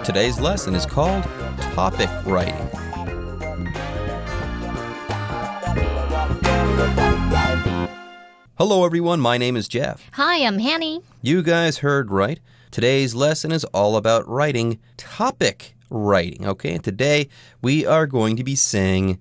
Today's lesson is called Topic Writing. Hello everyone, my name is Jeff. Hi, I'm Hanny. You guys heard right. Today's lesson is all about writing topic writing, okay? And today we are going to be saying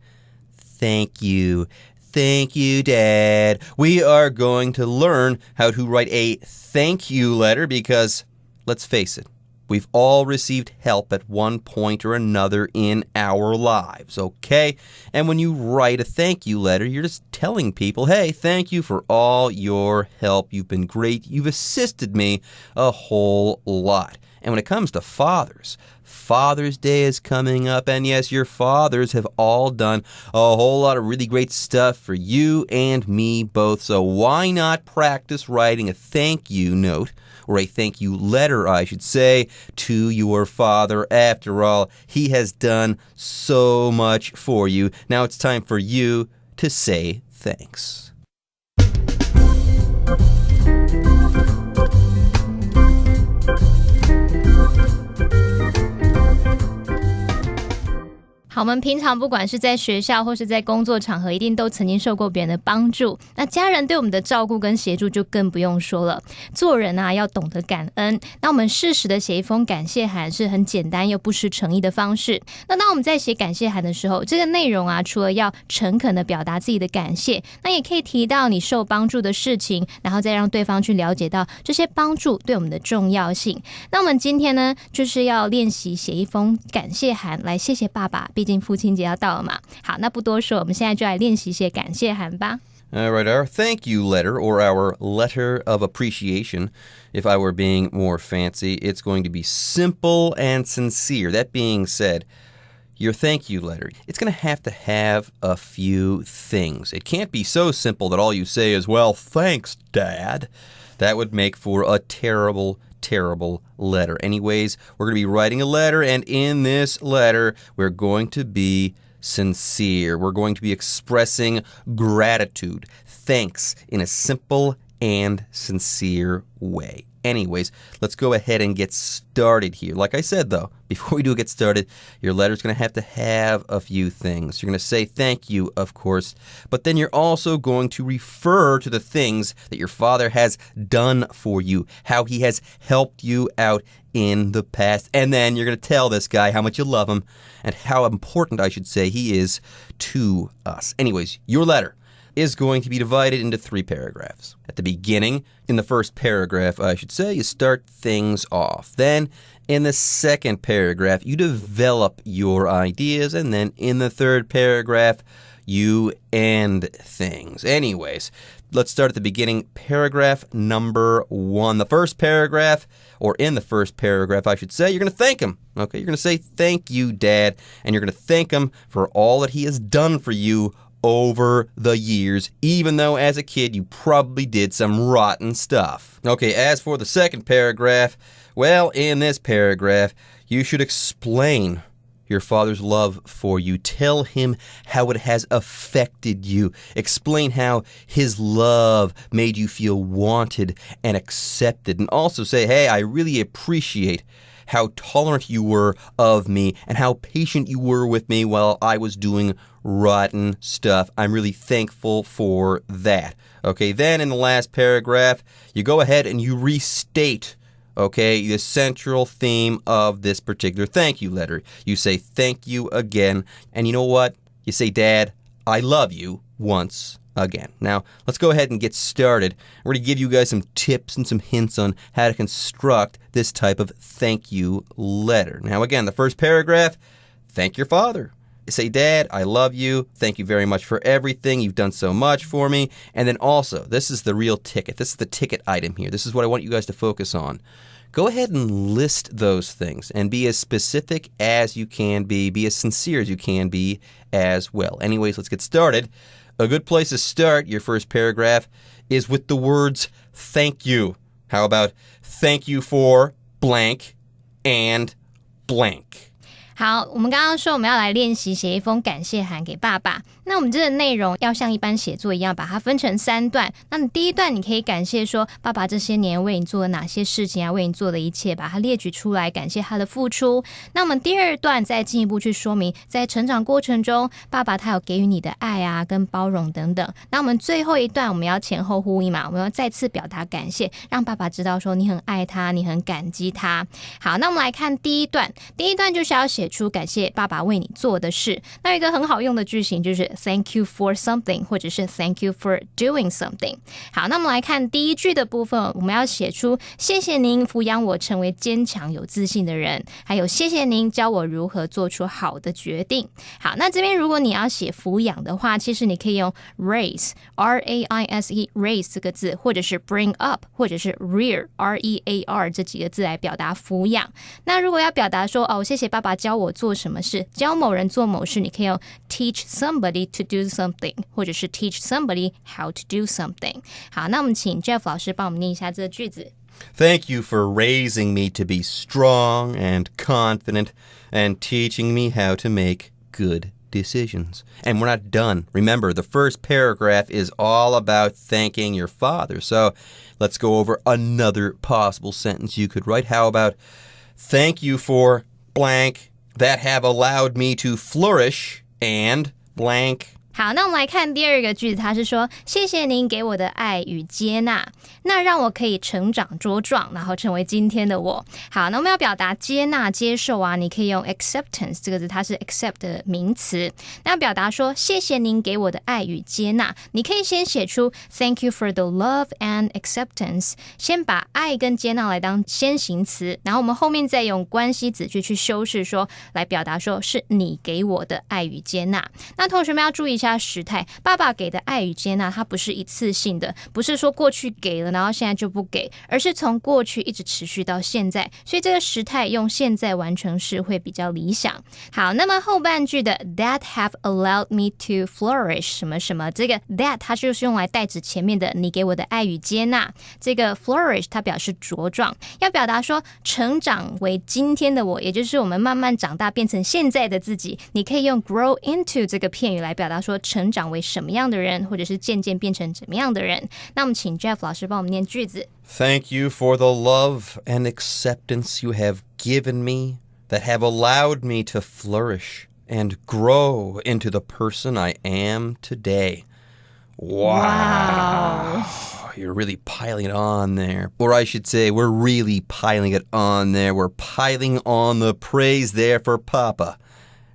thank you. Thank you, Dad. We are going to learn how to write a thank you letter because, let's face it, we've all received help at one point or another in our lives, okay? And when you write a thank you letter, you're just telling people, hey, thank you for all your help. You've been great. You've assisted me a whole lot. And when it comes to fathers, Father's Day is coming up, and yes, your fathers have all done a whole lot of really great stuff for you and me both. So why not practice writing a thank you note, or a thank you letter, I should say, to your father? After all, he has done so much for you. Now it's time for you to say thanks.好，我们平常不管是在学校或是在工作场合，一定都曾经受过别人的帮助。那家人对我们的照顾跟协助就更不用说了。做人啊，要懂得感恩。那我们适时的写一封感谢函是很简单又不失诚意的方式。那当我们在写感谢函的时候，这个内容啊，除了要诚恳的表达自己的感谢，那也可以提到你受帮助的事情，然后再让对方去了解到这些帮助对我们的重要性。那我们今天呢，就是要练习写一封感谢函来谢谢爸爸。毕竟父亲节要到了嘛。好，那不多说，我们现在就来练习写感谢函吧。All right, our thank you letter, or our letter of appreciation, if I were being more fancy, it's going to be simple and sincere. That being said, your thank you letter, it's going to have a few things. It can't be so simple that all you say is, well, thanks, Dad. That would make for a terrible letter. Anyways, we're going to be writing a letter, and in this letter, we're going to be sincere. We're going to be expressing gratitude, thanks, in a simple and sincere way. Anyways, let's go ahead and get started here. Like I said, though, before we do get started, your letter's going to have a few things. You're going to say thank you, of course, but then you're also going to refer to the things that your father has done for you, how he has helped you out in the past, and then you're going to tell this guy how much you love him and how important, I should say, he is to us. Anyways, your letter is going to be divided into 3 paragraphs. At the beginning, in the first paragraph, I should say, you start things off. Then, in the second paragraph, you develop your ideas. And then, in the third paragraph, you end things. Anyways, let's start at the beginning. Paragraph number 1. The first paragraph, or in the first paragraph, I should say, you're going to thank him. Okay, you're going to say, thank you, Dad. And you're going to thank him for all that he has done for you over the years, even though as a kid you probably did some rotten stuff. Okay, as for the second paragraph, well, in this paragraph, you should explain your father's love for you. Tell him how it has affected you. Explain how his love made you feel wanted and accepted. And also say, hey, I really appreciate how tolerant you were of me and how patient you were with me while I was doing rotten stuff. I'm really thankful for that. Okay, then in the last paragraph, you go ahead and you restate, okay, the central theme of this particular thank you letter. You say thank you again, and you know what? You say, Dad, I love you once again. Now, let's go ahead and get started. We're going to give you guys some tips and some hints on how to construct this type of thank you letter. Now, again, the first paragraph, thank your father. Say, Dad, I love you. Thank you very much for everything. You've done so much for me. And then also, this is the real ticket. This is the ticket item here. This is what I want you guys to focus on. Go ahead and list those things and be as specific as you can be as sincere as you can be as well. Anyways, let's get started. A good place to start your first paragraph is with the words thank you. How about thank you for blank and blank? 好，我们刚刚说我们要来练习写一封感谢函给爸爸。那我们这个内容要像一般写作一样，把它分成3段。那你第一段你可以感谢说爸爸这些年为你做了哪些事情啊，为你做的一切，把它列举出来，感谢他的付出。那我们第2段再进一步去说明，在成长过程中，爸爸他有给予你的爱啊，跟包容等等。那我们最后一段我们要前后呼应嘛，我们要再次表达感谢，让爸爸知道说你很爱他，你很感激他。好，那我们来看第一段。第一段就是要写出感谢爸爸为你做的事。那有一个很好用的句型就是 Thank you for something 或者是 Thank you for doing something。 好，那我们来看第一句的部分，我们要写出谢谢您抚养我成为坚强有自信的人，还有谢谢您教我如何做出好的决定。好，那这边如果你要写抚养的话，其实你可以用 raise R-A-I-S-E raise 这个字，或者是 bring up 或者是 rear R-E-A-R 这几个字来表达抚养。那如果要表达说谢谢爸爸教我做什么事，教某人做某事，你可以用 teach somebody to do something 或者是 teach somebody how to do something。 好，那我们请 Jeff 老师帮我们念一下这个句子。Thank you for raising me to be strong and confident and teaching me how to make good decisions. And we're not done. Remember, the first paragraph is all about thanking your father. So let's go over another possible sentence you could write. How about thank you for blank that have allowed me to flourish and blank. 好，那我们来看第2个句子，它是说谢谢您给我的爱与接纳，那让我可以成长茁壮，然后成为今天的我。好，那我们要表达接纳接受啊，你可以用 acceptance 这个字，它是 accept 的名词。那表达说谢谢您给我的爱与接纳，你可以先写出 Thank you for the love and acceptance， 先把爱跟接纳来当先行词，然后我们后面再用关系子句去修饰说，来表达说是你给我的爱与接纳。那同学们要注意一下时态，爸爸给的爱与接纳它不是一次性的，不是说过去给了然后现在就不给，而是从过去一直持续到现在，所以这个时态用现在完成式会比较理想。好，那么后半句的 that have allowed me to flourish 什么什么，这个 that 它就是用来代指前面的你给我的爱与接纳，这个 flourish 它表示茁壮，要表达说成长为今天的我，也就是我们慢慢长大变成现在的自己，你可以用 grow into 这个片语来表达说成长为什么样的人，或者是渐渐变成怎么样的人。那我们请 Jeff 老师帮我们念句子。 Thank you for the love and acceptance you have given me that have allowed me to flourish and grow into the person I am today. Wow. You're really piling it on there. Or I should say, we're really piling it on there. We're piling on the praise there for Papa.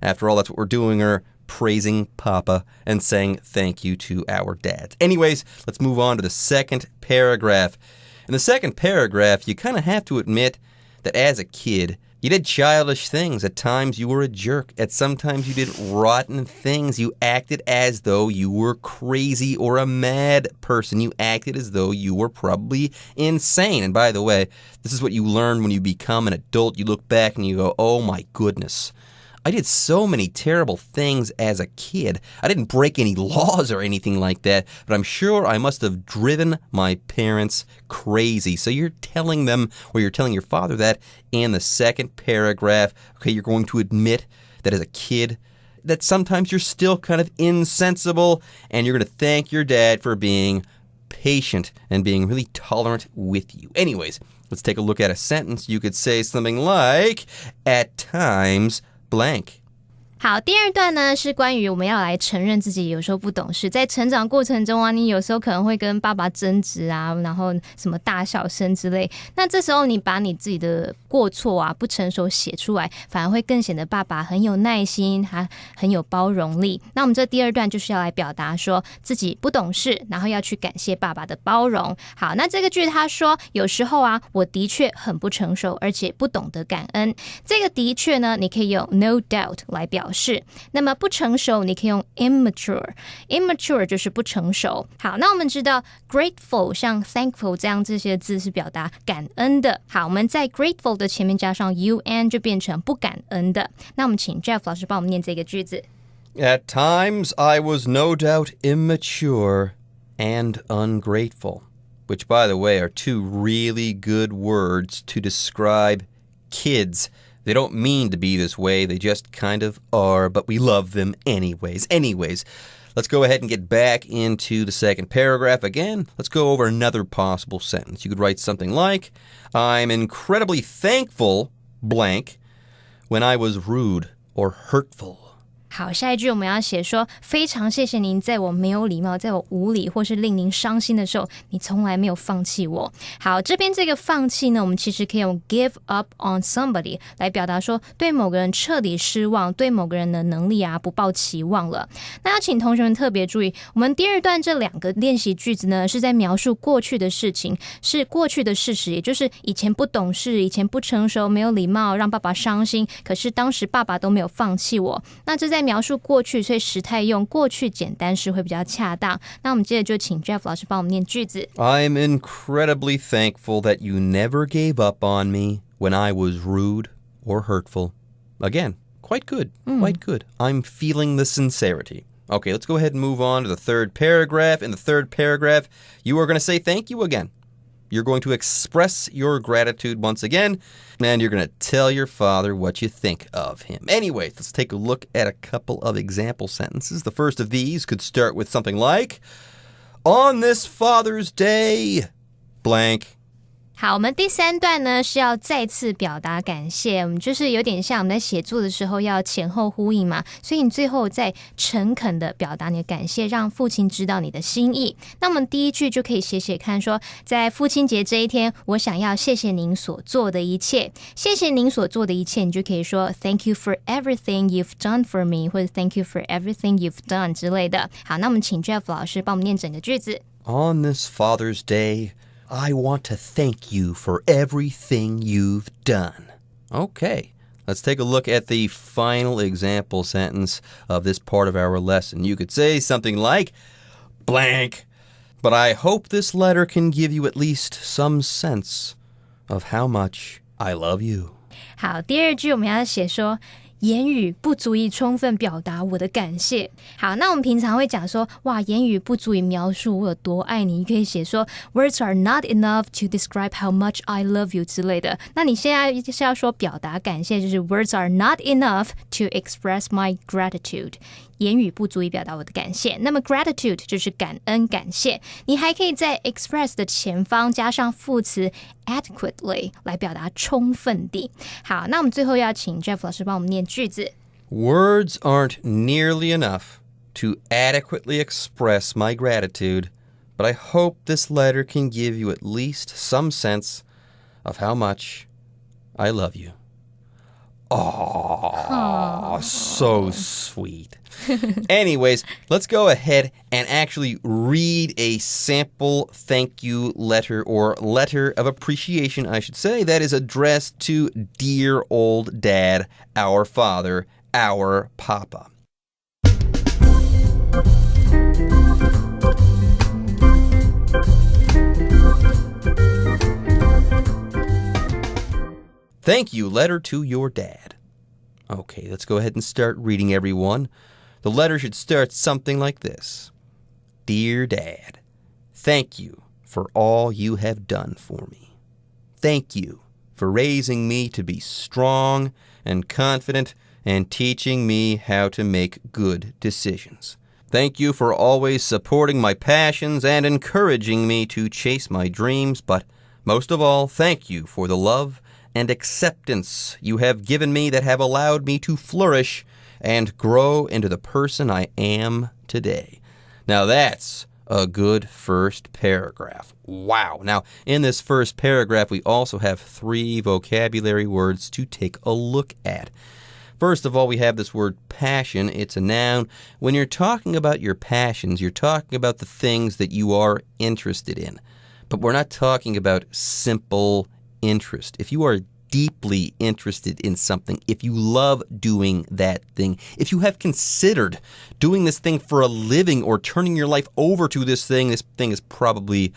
After all, that's what we're doing, praising Papa and saying thank you to our dads. Anyways, let's move on to the second paragraph. In the second paragraph, you kind of have to admit that as a kid, you did childish things. At times you were a jerk. At sometimes you did rotten things. You acted as though you were crazy or a mad person. You acted as though you were probably insane. And by the way, this is what you learn when you become an adult. You look back and you go, oh my goodness, I did so many terrible things as a kid. I didn't break any laws or anything like that, but I'm sure I must have driven my parents crazy. So you're telling them, or you're telling your father that in the second paragraph. Okay, you're going to admit that as a kid, that sometimes you're still kind of insensible, and you're going to thank your dad for being patient and being really tolerant with you. Anyways, let's take a look at a sentence. You could say something like, at times, blank. 好，第2段呢是关于我们要来承认自己有时候不懂事，在成长过程中啊，你有时候可能会跟爸爸争执啊，然后什么大小声之类，那这时候你把你自己的过错啊不成熟写出来，反而会更显得爸爸很有耐心，还很有包容力。那我们这第2段就是要来表达说自己不懂事，然后要去感谢爸爸的包容。好，那这个句他说有时候啊我的确很不成熟，而且不懂得感恩。这个的确呢你可以用 no doubt 来表示，那么不成熟你可以用 immature 就是不成熟。好，那我们知道 grateful 像 thankful 这样这些字是表达感恩的。好，我们在 grateful 的前面加上 un 就变成不感恩的。那我们请 Jeff 老师帮我们念这个句子。 At times I was no doubt immature and ungrateful, which by the way are two really good words to describe kids They don't mean to be this way. They just kind of are, but we love them anyways. Let's go ahead and get back into the second paragraph again. Let's go over another possible sentence. You could write something like, I'm incredibly thankful, blank, when I was rude or hurtful. 好，下一句我们要写说，非常谢谢您在我没有礼貌、在我无理或是令您伤心的时候，你从来没有放弃我。好，这边这个放弃呢，我们其实可以用 give up on somebody 来表达说，对某个人彻底失望，对某个人的能力不抱期望了。那要请同学们特别注意，我们第二段这两个练习句子呢，是在描述过去的事情，是过去的事实，也就是以前不懂事，以前不成熟，没有礼貌，让爸爸伤心，可是当时爸爸都没有放弃我。那这在描述过去，所以时态用过去简单式会比较恰当。那我们接着就请 Jeff 老师帮我们念句子。I'm incredibly thankful that you never gave up on me when I was rude or hurtful. Again, quite good, quite good. I'm feeling the sincerity. Okay, let's go ahead and move on to the third paragraph. In the third paragraph, you are going to say thank you again. You're going to express your gratitude once again, and you're going to tell your father what you think of him. Anyway, let's take a look at a couple of example sentences. The first of these could start with something like, On this Father's Day, blank. 好，我们第三段呢是要再次表达感谢，我们就是有点像我们在写作的时候要前后呼应嘛，所以你最后再诚恳的表达你的感谢，让父亲知道你的心意。那我们第一句就可以写写看说，在父亲节这一天，我想要谢谢您所做的一切，谢谢您所做的一切，你就可以说 Thank you for everything you've done for me， 或者 Thank you for everything you've done 之类的。好，那我们请 Jeff 老师帮我们念整个句子。On this Father's Day, I want to thank you for everything you've done. Okay, let's take a look at the final example sentence of this part of our lesson. You could say something like, blank, but I hope this letter can give you at least some sense of how much I love you. 好，第二句我们要写说，言语不足以充分表达我的感谢。好，那我们平常会讲说，哇，言语不足以描述我有多爱你，你可以写说 Words are not enough to describe how much I love you 之类的。那你现在是要说表达感谢，就是 Words are not enough to express my gratitude。言语不足以表达我的感谢，那么 gratitude 就是感恩感谢。你还可以在 express 的前方加上副词 adequately 来表达充分地。好，那我们最后要请 Jeff 老师帮我们念句子。Words aren't nearly enough to adequately express my gratitude, but I hope this letter can give you at least some sense of how much I love you. Oh, so sweet. Anyways, let's go ahead and actually read a sample thank you letter, or letter of appreciation, I should say, that is addressed to dear old Dad, our father, our papa. Thank you, letter to your dad. Okay, let's go ahead and start reading, everyone. The letter should start something like this. Dear Dad, thank you for all you have done for me. Thank you for raising me to be strong and confident and teaching me how to make good decisions. Thank you for always supporting my passions and encouraging me to chase my dreams, but most of all, thank you for the love and acceptance you have given me that have allowed me to flourish and grow into the person I am today. Now that's a good first paragraph. Wow. Now, in this first paragraph, we also have 3 vocabulary words to take a look at. First of all, we have this word passion. It's a noun. When you're talking about your passions, you're talking about the things that you are interested in. But we're not talking about simple interest. If you are deeply interested in something, if you love doing that thing, if you have considered doing this thing for a living or turning your life over to this thing is probably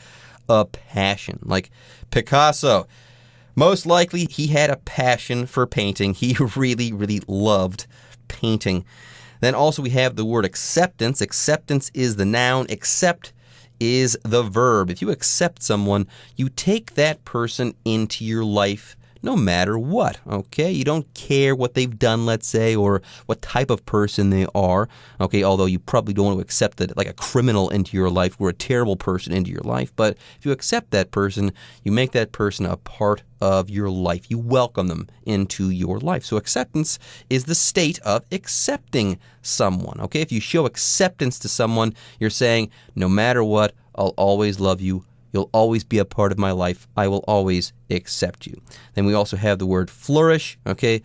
a passion. Like Picasso, most likely he had a passion for painting. He really, really loved painting. Then also we have the word acceptance. Acceptance is the noun. Accept is the verb. If you accept someone, you take that person into your life no matter what, okay? You don't care what they've done, let's say, or what type of person they are, okay? Although you probably don't want to accept that like a criminal into your life or a terrible person into your life. But if you accept that person, you make that person a part of your life. You welcome them into your life. So acceptance is the state of accepting someone, okay? If you show acceptance to someone, you're saying, no matter what, I'll always love you. You'll always be a part of my life. I will always accept you. Then we also have the word flourish, okay?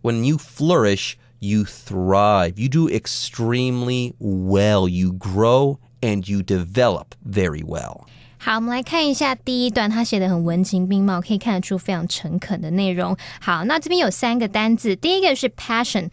When you flourish, you thrive. You do extremely well. You grow and you develop very well. 好，我们来看一下第一段，他写的很文情并茂，可以看得出非常诚恳的内容。好，那这边有3个单字，第一个是 passion，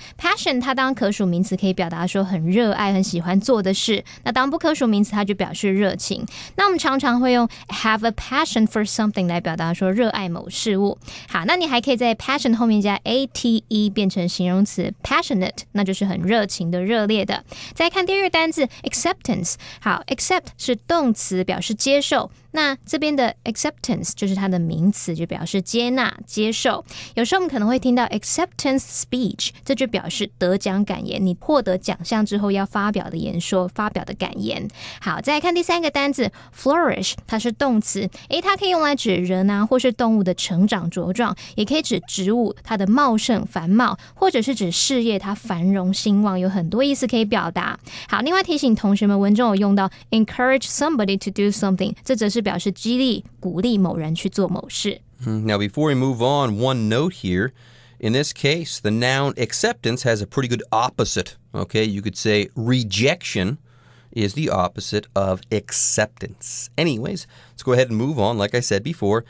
它当可数名词可以表达说很热爱、很喜欢做的事，那当不可数名词它就表示热情。那我们常常会用 have a passion for something 来表达说热爱某事物。好，那你还可以在 passion 后面加 ate 变成形容词 passionate， 那就是很热情的、热烈的。再看第二个单字 acceptance， 好 accept 是动词，表示接受。那这边的 acceptance 就是它的名词，就表示接纳、接受。有时候我们可能会听到 acceptance speech， 这就表示得奖感言，你获得奖项之后要发表的演说、发表的感言。好，再来看第3个单字 flourish， 它是动词，它可以用来指人啊，或是动物的成长茁壮，也可以指植物它的茂盛繁茂，或者是指事业它繁荣兴旺，有很多意思可以表达。好，另外提醒同学们，文中有用到 encourage somebody to do something， 这则是表示激励、鼓励某人去做某事。Now, before we move on, one note here. In this case, the noun acceptance has a pretty good opposite. Okay, you could say rejection is the opposite of acceptance. Anyways, let's go ahead and move on. Like I said before,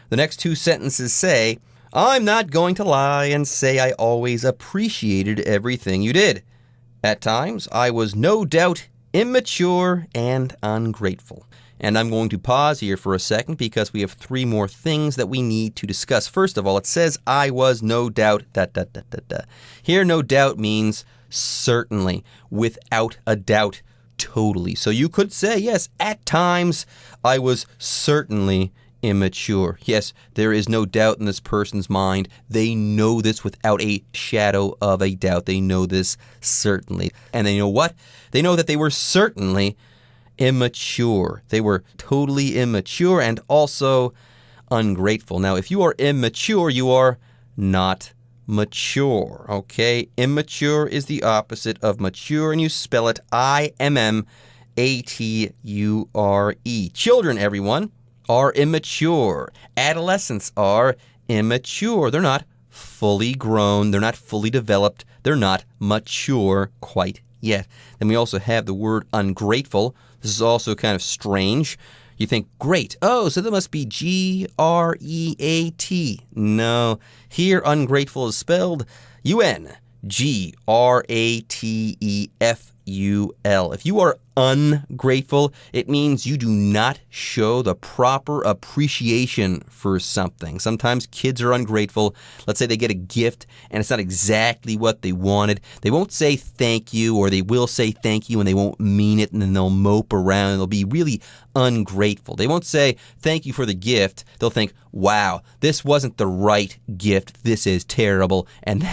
the next 2 sentences say, I'm not going to lie and say I always appreciated everything you did. At times, I was no doubt immature and ungrateful. And I'm going to pause here for a second because we have 3 more things that we need to discuss. First of all, it says, I was no doubt, ... Here, no doubt means certainly, without a doubt, totally. So you could say, yes, at times, I was certainly immature. Yes, there is no doubt in this person's mind. They know this without a shadow of a doubt. They know this certainly. And they know what? They know that they were certainly immature. They were totally immature and also ungrateful. Now, if you are immature, you are not mature, okay? Immature is the opposite of mature, and you spell it I-M-M-A-T-U-R-E. Children, everyone, are immature. Adolescents are immature. They're not fully grown. They're not fully developed. They're not mature quite yet. Then we also have the word ungrateful. This is also kind of strange. You think, great. Oh, so that must be G-R-E-A-T. No. Here, ungrateful is spelled U-N-G-R-A-T-E-F-U-L. If you are ungrateful, it means you do not show the proper appreciation for something. Sometimes kids are ungrateful. Let's say they get a gift and it's not exactly what they wanted. They won't say thank you, or they will say thank you and they won't mean it, and then they'll mope around and they'll be really ungrateful. They won't say thank you for the gift. They'll think, wow, this wasn't the right gift. This is terrible. And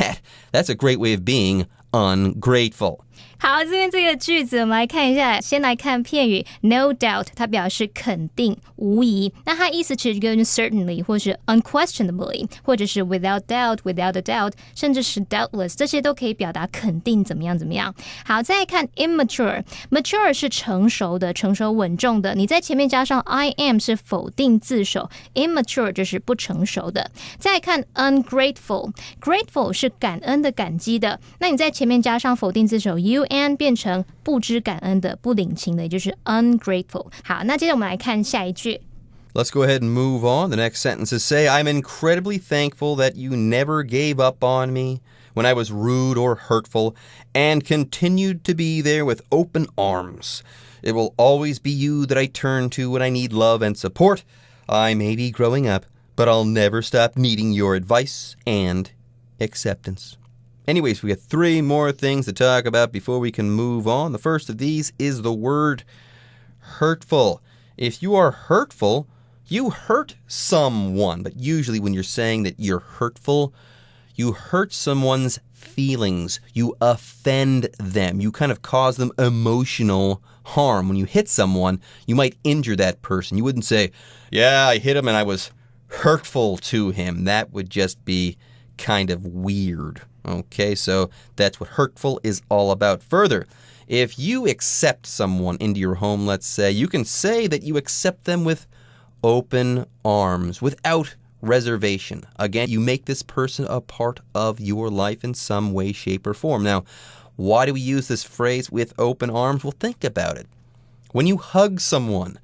that's a great way of being ungrateful. 好，这边这个句子我们来看一下，先来看片语 no doubt， 它表示肯定、无疑。那它意思其实跟 certainly 或是 unquestionably 或者是 without doubt, without a doubt， 甚至是 doubtless， 这些都可以表达肯定怎么样怎么样。好，再来看 immature，mature 是成熟的、成熟稳重的。你在前面加上 I am 是否定字首 ，immature 就是不成熟的。再来看 ungrateful，grateful 是感恩的、感激的。那你在前面加上否定字首 UN 变成不知感恩的、不领情的，也就是 ungrateful。好，那接着我们来看下一句。Let's go ahead and move on. The next sentences say, I'm incredibly thankful that you never gave up on me when I was rude or hurtful and continued to be there with open arms. It will always be you that I turn to when I need love and support. I may be growing up, but I'll never stop needing your advice and acceptance. Anyways, we have 3 more things to talk about before we can move on. The first of these is the word hurtful. If you are hurtful, You hurt someone, but usually when you're saying that you're hurtful, you hurt someone's feelings. You offend them. You kind of cause them emotional harm. When you hit someone, you might injure that person. You wouldn't say, yeah, I hit him and I was hurtful to him. That would just be kind of weird. Okay, so that's what hurtful is all about. Further, if you accept someone into your home, let's say, you can say that you accept them with open arms, without reservation. Again, you make this person a part of your life in some way, shape, or form. Now, why do we use this phrase with open arms? Well, think about it. When you hug someone,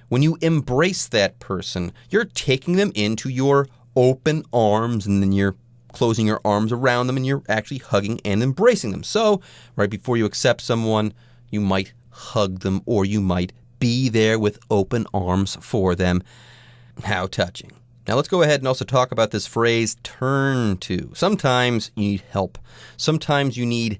when you embrace that person, you're taking them into your open arms, and then you're closing your arms around them, and you're actually hugging and embracing them. So, right before you accept someone, you might hug them, or you might be there with open arms for them. How touching. Now let's go ahead and also talk about this phrase, turn to. Sometimes you need help. Sometimes you need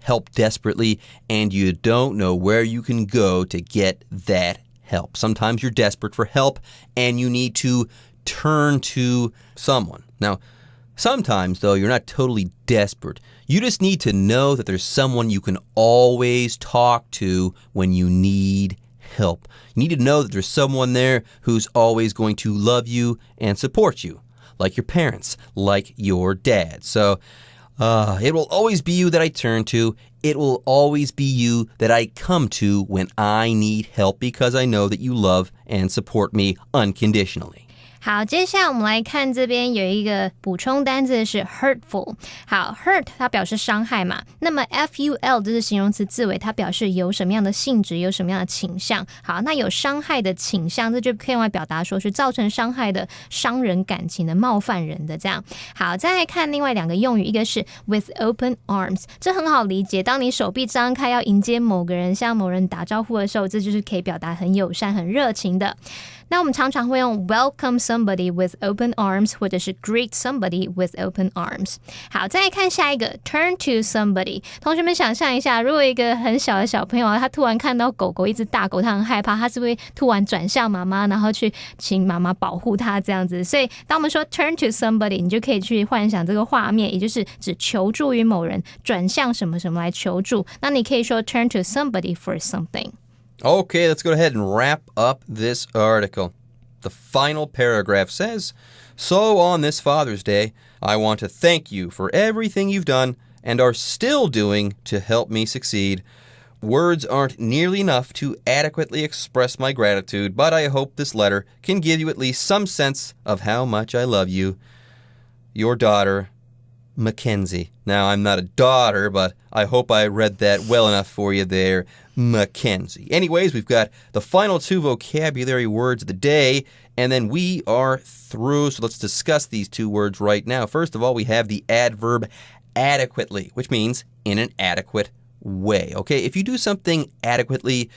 help desperately, and you don't know where you can go to get that help. Sometimes you're desperate for help, and you need to turn to someone. Now, sometimes, though, you're not totally desperate. You just need to know that there's someone you can always talk to when you need help. You need to know that there's someone there who's always going to love you and support you, like your parents, like your dad. So it will always be you that I turn to. It will always be you that I come to when I need help, because I know that you love and support me unconditionally. 好，接下来我们来看这边有一个补充单字是 hurtful。好 ，hurt 它表示伤害嘛，那么 ful 这是形容词字尾，它表示有什么样的性质，有什么样的倾向。好，那有伤害的倾向，这就可以用来表达说是造成伤害的、伤人感情的、冒犯人的这样。好，再来看另外两个用语，一个是 with open arms， 这很好理解，当你手臂张开要迎接某个人，向某人打招呼的时候，这就是可以表达很友善、很热情的。那我们常常会用 welcome somebody with open arms 或者是 greet somebody with open arms。 好，再来看下一个 turn to somebody。 同学们想象一下，如果一个很小的小朋友他突然看到狗狗，一只大狗，他很害怕，他是不是突然转向妈妈，然后去请妈妈保护他这样子。所以当我们说 turn to somebody， 你就可以去幻想这个画面，也就是指求助于某人，转向什么什么来求助。那你可以说 turn to somebody for something。Okay, let's go ahead and wrap up this article. The final paragraph says, So on this Father's Day, I want to thank you for everything you've done and are still doing to help me succeed. Words aren't nearly enough to adequately express my gratitude, but I hope this letter can give you at least some sense of how much I love you. Your daughter, Mackenzie. Now, I'm not a daughter, but I hope I read that well enough for you there, Mackenzie. Anyways, we've got the final two vocabulary words of the day, and then we are through. So let's discuss these two words right now. First of all, we have the adverb adequately, which means in an adequate way. Okay, if you do something adequately,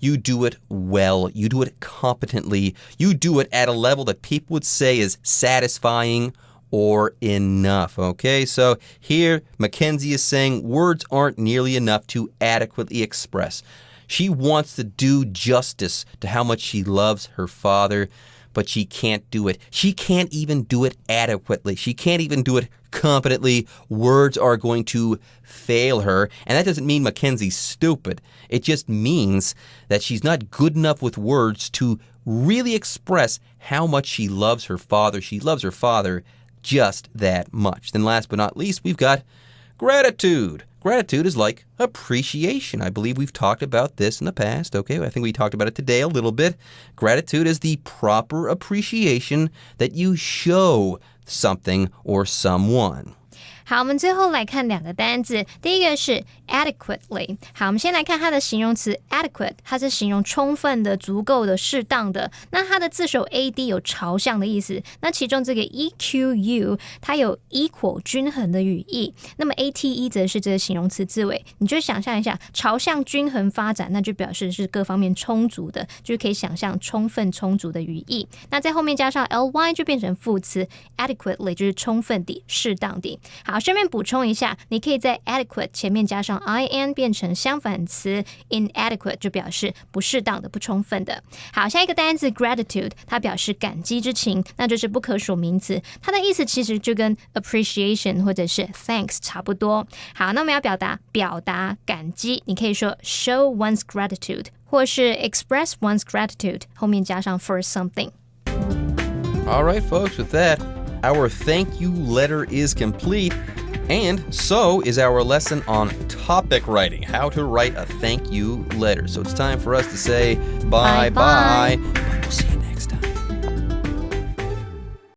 you do it well, you do it competently, you do it at a level that people would say is satisfying or enough. Okay, so here Mackenzie is saying words aren't nearly enough to adequately express. She wants to do justice to how much she loves her father, but she can't do it. She can't even do it adequately. She can't even do it competently. Words are going to fail her, and that doesn't mean Mackenzie's stupid. It just means that she's not good enough with words to really express how much she loves her father. She loves her father just that much. Then last but not least, we've got gratitude. Gratitude is like appreciation. I believe we've talked about this in the past. Okay, I think we talked about it today a little bit. Gratitude is the proper appreciation that you show something or someone. 好，我们最后来看两个单字，第一个是 adequately。 好，我们先来看它的形容词 adequate， 它是形容充分的、足够的、适当的。那它的字首 ad 有朝向的意思，那其中这个 equ 它有 equal 均衡的语义，那么 ate 则是这个形容词字尾。你就想象一下，朝向均衡发展，那就表示是各方面充足的，就可以想象充分充足的语义。那在后面加上 ly 就变成副词 adequately， 就是充分地、适当地。好，好，顺便补充一下，你可以在 adequate 前面加上 in 变成相反词 inadequate， 就表示不适当的、不充分的。好，下一个单字 gratitude， 它表示感激之情，那就是不可数名词，它的意思其实就跟 appreciation 或者是 thanks 差不多。好，那我们要表达感激，你可以说 show one's gratitude， 或是 express one's gratitude， 后面加上 for something。 All right, folks, with that, our thank you letter is complete, and so is our lesson on topic writing, how to write a thank you letter. So it's time for us to say bye-bye.